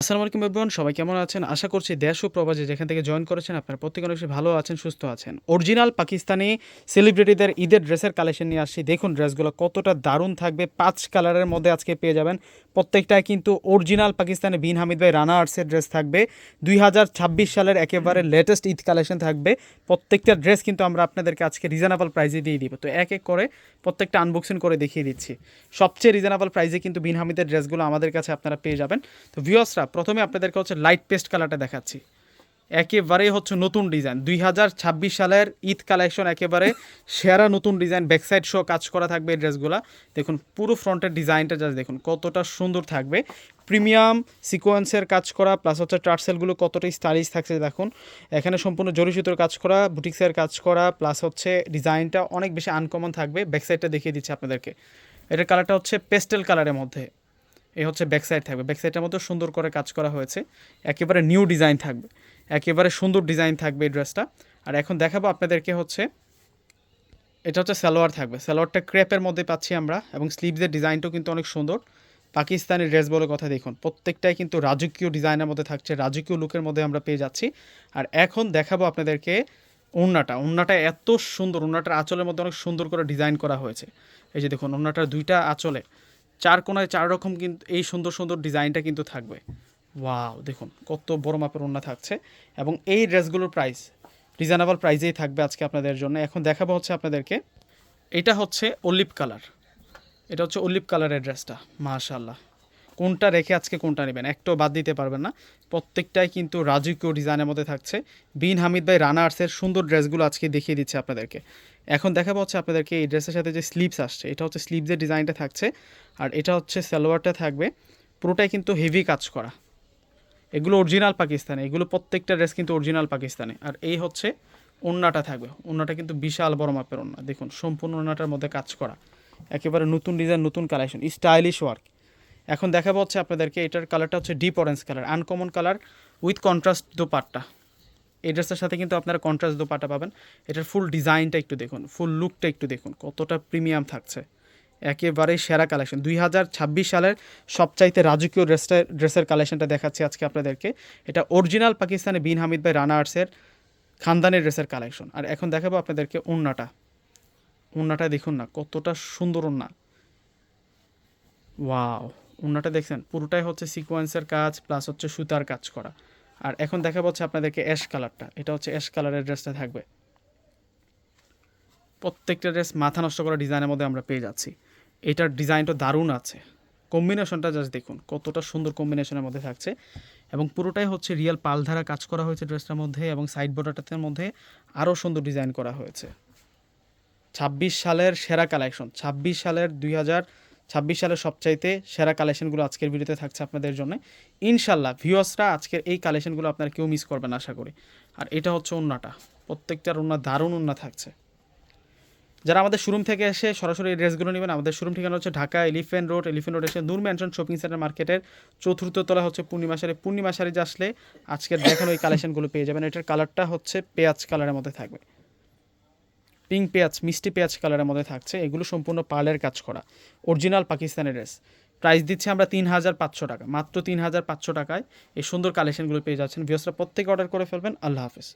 আসসালামু আলাইকুম এভরিওয়ান, সবাই কেমন আছেন? আশা করছি দেশ ও প্রবাসে যেখান থেকে জয়েন করেছেন আপনারা প্রত্যেকে অনেক বেশি ভালো আছেন, সুস্থ আছেন। অরিজিনাল পাকিস্তানি সেলিব্রিটিদের ঈদের ড্রেসের কালেকশন নিয়ে আসছি। দেখুন ড্রেসগুলো কতটা দারুণ থাকবে। 5 কালারের মধ্যে আজকে পেয়ে যাবেন। প্রত্যেকটাই কিন্তু অরিজিনাল পাকিস্তানি বিন হামিদ ভাই রানা আর্টসের ড্রেস থাকবে। 2026 সালের একেবারে লেটেস্ট ঈদ কালেকশন থাকবে। প্রত্যেকটা ড্রেস কিন্তু আমরা আপনাদেরকে আজকে রিজনেবল প্রাইসে দিয়ে দিব। তো এক এক করে প্রত্যেকটা আনবক্সিং করে দেখিয়ে দিচ্ছি। সবচেয়ে রিজনেবল প্রাইসে কিন্তু বিন হামিদের ড্রেসগুলো আমাদের কাছে আপনারা পেয়ে যাবেন। তো ভিউয়ার্সরা, প্রথমে আপনাদেরকে হচ্ছে লাইট পেস্ট কালারটা দেখাচ্ছি। একেবারেই হচ্ছে নতুন ডিজাইন, 2026 সালের ঈদ কালেকশন, একেবারে সেরা নতুন ডিজাইন। ব্যাকসাইড শো কাজ করা থাকবে এই ড্রেসগুলো। দেখুন পুরো ফ্রন্টের ডিজাইনটা জাস্ট দেখুন কতটা সুন্দর থাকবে। প্রিমিয়াম সিকোয়েন্সের কাজ করা, প্লাস হচ্ছে টার্সেলগুলো কতটা স্টাইলিশ থাকছে দেখুন। এখানে সম্পূর্ণ জরি সুতোর কাজ করা, বুটিক্সের কাজ করা, প্লাস হচ্ছে ডিজাইনটা অনেক বেশি আনকমন থাকবে। ব্যাকসাইডটা দেখিয়ে দিচ্ছি আপনাদেরকে। এটার কালারটা হচ্ছে পেস্টেল কালারের মধ্যে। এই হচ্ছে ব্যাকসাইড থাকবে, ব্যাকসাইডের মধ্যে সুন্দর করে কাজ করা হয়েছে। একেবারে নিউ ডিজাইন থাকবে, একেবারে সুন্দর ডিজাইন থাকবে এই ড্রেসটা। আর এখন দেখাবো আপনাদেরকে হচ্ছে, এটা হচ্ছে সালোয়ার থাকবে। সালোয়ারটা ক্রেপের মধ্যে পাচ্ছি আমরা, এবং স্লিভসের ডিজাইনটাও কিন্তু অনেক সুন্দর। পাকিস্তানি ড্রেস বলে কথা, দেখুন প্রত্যেকটাই কিন্তু রাজকীয় ডিজাইনের মধ্যে থাকছে, রাজকীয় লুকের মধ্যে আমরা পেয়ে যাচ্ছি। আর এখন দেখাবো আপনাদেরকে ওড়নাটা এত সুন্দর। ওড়নাটার আঁচলের মধ্যে অনেক সুন্দর করে ডিজাইন করা হয়েছে। এই যে দেখুন ওড়নাটার দুইটা আঁচলে চার কোনায় চার রকম কিন্তু এই সুন্দর সুন্দর ডিজাইনটা কিন্তু থাকবে। ওয়াও, দেখুন কত বড় মাপের ওড়না থাকছে। এবং এই ড্রেসগুলোর প্রাইস রিজনেবল প্রাইসেই থাকবে আজকে আপনাদের জন্য। এখন দেখাবো হচ্ছে আপনাদেরকে, এটা হচ্ছে অলিভ কালার। এটা হচ্ছে অলিভ কালারের ড্রেসটা। মাশাআল্লাহ, কোনটা রেখে আজকে কোনটা নেবেন একটাও বাদ দিতে পারবেন না। প্রত্যেকটাই কিন্তু রাজকীয় ডিজাইনের মধ্যে থাকছে। বিন হামিদ ভাই রানা আর্টসের সুন্দর ড্রেসগুলো আজকে দেখিয়ে দিচ্ছে আপনাদেরকে। এখন দেখাবো হচ্ছে আপনাদেরকে এই ড্রেসের সাথে যে স্লিভস আসছে, এটা হচ্ছে স্লিভসের ডিজাইনটা থাকছে। আর এটা হচ্ছে সালোয়ারটা থাকবে। পুরোটাই কিন্তু হেভি কাজ করা। এগুলো অরিজিনাল পাকিস্তানি, এগুলো প্রত্যেকটা ড্রেস কিন্তু অরিজিনাল পাকিস্তানি। আর এই হচ্ছে ওড়নাটা থাকবে। ওড়নাটা কিন্তু বিশাল বড় মাপের ওড়না, দেখুন সম্পূর্ণ ওড়নাটার মধ্যে কাজ করা। একেবারে নতুন ডিজাইন, নতুন কালেকশন, স্টাইলিশ ওয়ার্ক। এখন দেখাবো হচ্ছে আপনাদেরকে, এটার কালারটা হচ্ছে deep orange colour, uncommon colour with contrast dupatta. এই ড্রেসটার সাথে কিন্তু আপনারা কন্ট্রাস্ট দোপাট্টা পাবেন। এটার ফুল ডিজাইনটা একটু দেখুন, ফুল লুকটা একটু দেখুন কতটা প্রিমিয়াম থাকছে। একেবারেই সেরা কালেকশন। 2026 সালের সবচাইতে রাজকীয় ড্রেসের কালেকশনটা দেখাচ্ছি আজকে আপনাদেরকে। এটা অরিজিনাল পাকিস্তানি বিন হামিদ ভাই রানা আর্টসের খানদানের ড্রেসের কালেকশন। আর এখন দেখাবো আপনাদেরকে ওড়নাটা দেখুন না কতটা সুন্দর ওড়না। ওয়াও, ওড়নাটা দেখছেন পুরোটাই হচ্ছে সিকোয়েন্সের কাজ, প্লাস হচ্ছে সুতার কাজ করা। আর এখন দেখা হচ্ছে আপনাদেরকে অ্যাশ কালারটা। এটা হচ্ছে অ্যাশ কালারের ড্রেসটা থাকবে। প্রত্যেকটা ড্রেস মাথা নষ্ট করা ডিজাইনের মধ্যে আমরা পেয়ে যাচ্ছি। এটার ডিজাইনটা দারুণ আছে। কম্বিনেশনটা জাস্ট দেখুন কতটা সুন্দর কম্বিনেশনের মধ্যে থাকছে। এবং পুরোটাই হচ্ছে রিয়েল পাল ধারা কাজ করা হয়েছে ড্রেসটার মধ্যে, এবং সাইড বর্ডারটার মধ্যে আরও সুন্দর ডিজাইন করা হয়েছে। 26 সালের সেরা কালেকশন, 2026 সালের সবচাইতে সেরা কালেকশনগুলো আজকের ভিডিওতে থাকছে আপনাদের জন্য। ইনশাল্লাহ ভিউয়ার্সরা আজকের এই কালেকশনগুলো আপনারা কেউ মিস করবেন আশা করি। আর এটা হচ্ছে ওড়নাটা, প্রত্যেকটার ওড়না দারুণ ওড়না থাকছে। যারা আমাদের শোরুম থেকে এসে সরাসরি এই ড্রেসগুলো নেবেন, আমাদের শোরুম ঠিকানা হচ্ছে ঢাকা এলিফ্যান্ট রোড এসে নূর ম্যানশন শপিং সেন্টার মার্কেটের 4th তলা হচ্ছে পূর্ণিমা শাড়ি আসলে আজকের দেখানো এই কালেকশনগুলো পেয়ে যাবেন। এটার কালারটা হচ্ছে পেঁয়াজ কালারের মধ্যে থাকবে, পিঙ্ক পেঁয়াজ, মিষ্টি পেঁয়াজ কালারের মধ্যে থাকছে। এগুলো সম্পূর্ণ পার্লের কাজ করা অরিজিনাল পাকিস্তানি ড্রেস। প্রাইস দিচ্ছে আমরা 3500 টাকা, মাত্র 3500 টাকায় এই সুন্দর কালেকশনগুলো পেয়ে যাচ্ছেন। ভিউয়ার্সরা প্রত্যেকে অর্ডার করে ফেলবেন। আল্লাহ হাফেজ।